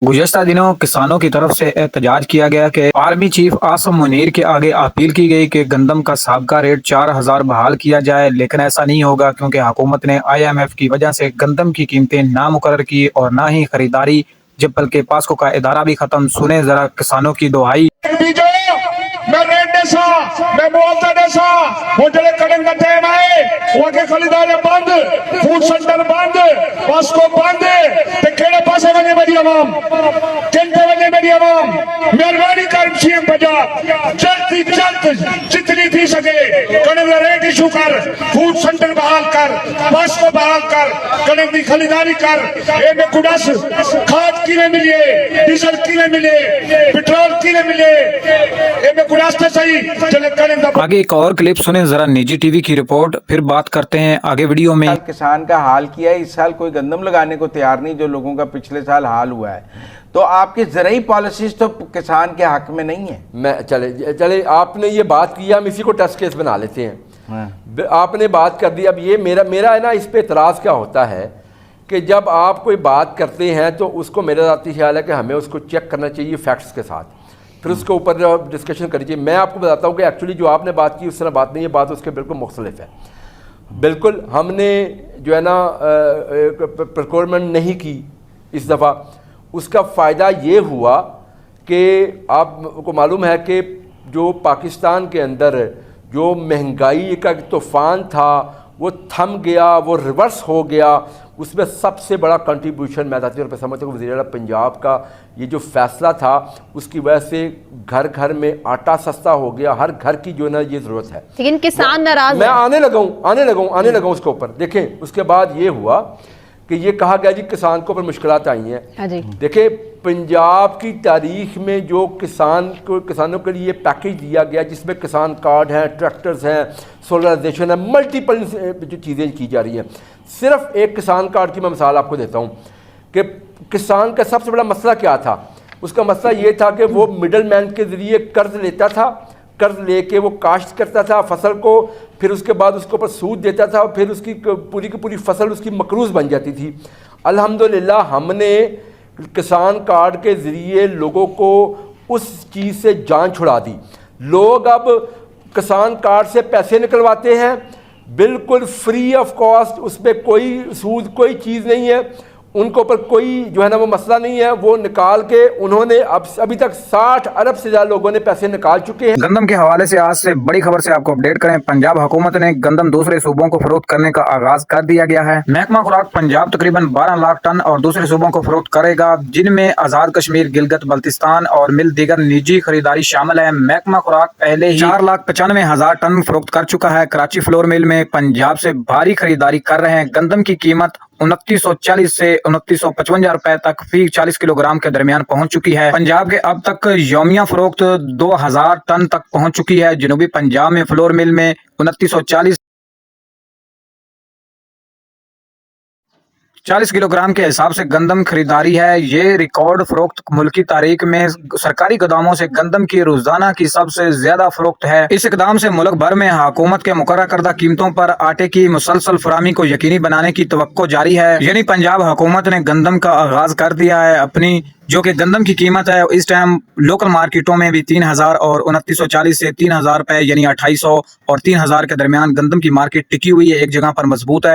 गुज़श्ता दिनों किसानों की तरफ से एहतजाज किया गया कि आर्मी चीफ आसिम मुनीर के आगे अपील की गई कि गंदम का साबका रेट 4000 बहाल किया जाए, लेकिन ऐसा नहीं होगा क्योंकि हुकूमत ने IMF की वजह से गंदम की कीमतें ना मुकर्रर की और ना ही खरीदारी, जब बल्कि पास्को का इदारा भी खत्म। सुने जरा किसानों की दुहाई। मैं रेट देसा, मैं बोलता देसा, वो जड़े कड़न का टाइम आए, वो के खरीदारे बंद, फूड सेंटर बंद, पास्को बंद, ते केड़े पासे वने मेरी आवाम, किनते वने मेरी आवाम, मेहरबानी कर सीएम पंजाब, जल्दी जल्द जितनी थी सके, कड़न का रेट इशू कर, फूड सेंटर बहाल कर, पास्को बहाल कर, कड़न की खरीदारी कर, ए में कुड़स, खाद किने मिले, डीजल किने मिले, पेट्रोल किने मिले, ए में आगे एक और क्लिप सुने जरा, निजी टीवी की रिपोर्ट, फिर बात करते हैं आगे वीडियो में। किसान का हाल किया है, इस साल कोई गंदम लगाने को तैयार नहीं जो लोगों का पिछले साल हाल हुआ है। तो आपकी ज़राई पॉलिसीज तो किसान के हक में नहीं है। मैं चले आपने ये बात की, हम इसी को टेस्ट केस बना लेते हैं। आपने बात कर दी। अब ये मेरा है ना, इस पे एतराज़ क्या होता है कि जब आप कोई बात करते हैं तो उसको मेरा ज़ाती ख्याल है कि हमें उसको चेक करना चाहिए फैक्ट्स के साथ, फिर उसके ऊपर डिस्कशन करनी चाहिए। मैं आपको बताता हूँ कि एक्चुअली जो आपने बात की उस तरह बात नहीं है, बात उसके बिल्कुल मुख्तलिफ है। बिल्कुल हमने जो है ना प्रोक्योरमेंट नहीं की इस दफ़ा। उसका फ़ायदा ये हुआ कि आपको मालूम है कि जो पाकिस्तान के अंदर जो महंगाई का तूफ़ान था वो थम गया, वो रिवर्स हो गया। उसमें सबसे बड़ा कंट्रीब्यूशन मैं ज़ाती तौर पर समझता हूँ वज़ीर आला पंजाब का ये जो फैसला था, उसकी वजह से घर घर में आटा सस्ता हो गया, हर घर की जो है ना ये ज़रूरत है। लेकिन किसान नाराज, मैं आने लगा हूँ उसके ऊपर। देखें उसके बाद ये हुआ कि ये कहा गया जी किसान को ऊपर मुश्किलात आई हैं। हाँ जी। देखिए पंजाब की तारीख में जो किसानों के लिए पैकेज दिया गया जिसमें किसान कार्ड हैं, ट्रैक्टर्स हैं, सोलराइजेशन है, मल्टीपल जो चीज़ें की जा रही हैं। सिर्फ एक किसान कार्ड की मैं मिसाल आपको देता हूँ कि किसान का सबसे बड़ा मसला क्या था। उसका मसला ये था कि वो मिडल मैन के ज़रिए कर्ज लेता था, कर्ज लेके वो काश्त करता था फसल को, फिर उसके बाद उसके ऊपर सूद देता था और फिर उसकी पूरी की पूरी फसल उसकी मकरूज़ बन जाती थी। अल्हम्दुलिल्लाह हमने किसान कार्ड के ज़रिए लोगों को उस चीज़ से जान छुड़ा दी। लोग अब किसान कार्ड से पैसे निकलवाते हैं बिल्कुल फ्री ऑफ कॉस्ट, उस पर कोई सूद कोई चीज़ नहीं है, उनको पर कोई जो है ना वो मसला नहीं है। वो निकाल के उन्होंने अभी तक 60 अरब से ज़्यादा लोगों ने पैसे निकाल चुके हैं। गंदम के हवाले से आज से बड़ी खबर से आपको अपडेट करें। पंजाब हुकूमत ने गंदम दूसरे सूबों को फरोख्त करने का आगाज कर दिया गया है। महकमा खुराक पंजाब तकरीबन 12 लाख टन और दूसरे सूबों को फरोख्त करेगा, जिनमें आजाद कश्मीर, गिलगित बल्तिस्तान और मिल दीगर निजी खरीदारी शामिल है। महकमा खुराक पहले ही 4,95,000 टन फरोख्त कर चुका है। कराची फ्लोर मिल में पंजाब से भारी खरीदारी कर रहे हैं। गंदम की कीमत 2940 से 2955 रुपए तक फी 40 किलोग्राम के दरमियान पहुंच चुकी है। पंजाब के अब तक यौमिया फरोख्त 2000 टन तक पहुंच चुकी है। जनूबी पंजाब में फ्लोर मिल में 2940 40 किलोग्राम के हिसाब से गंदम खरीदारी है। ये रिकॉर्ड फरोख्त मुल्क की तारीख में सरकारी गोदामों से गंदम की रोजाना की सबसे ज्यादा फरोख्त है। इस इकदाम से मुल्क भर में हुकूमत के मुकर्रर करदा कीमतों पर आटे की मुसलसल फराहमी को यकीनी बनाने की तवक्को जारी है। यानी पंजाब हुकूमत ने गंदम का आगाज कर दिया है अपनी, जो कि गंदम की कीमत है इस टाइम लोकल मार्केटों में भी 3000 और 2940 से 3000 रुपए यानी 2800 और 3000 के दरमियान गंदम की मार्केट टिकी हुई है, एक जगह पर मजबूत है।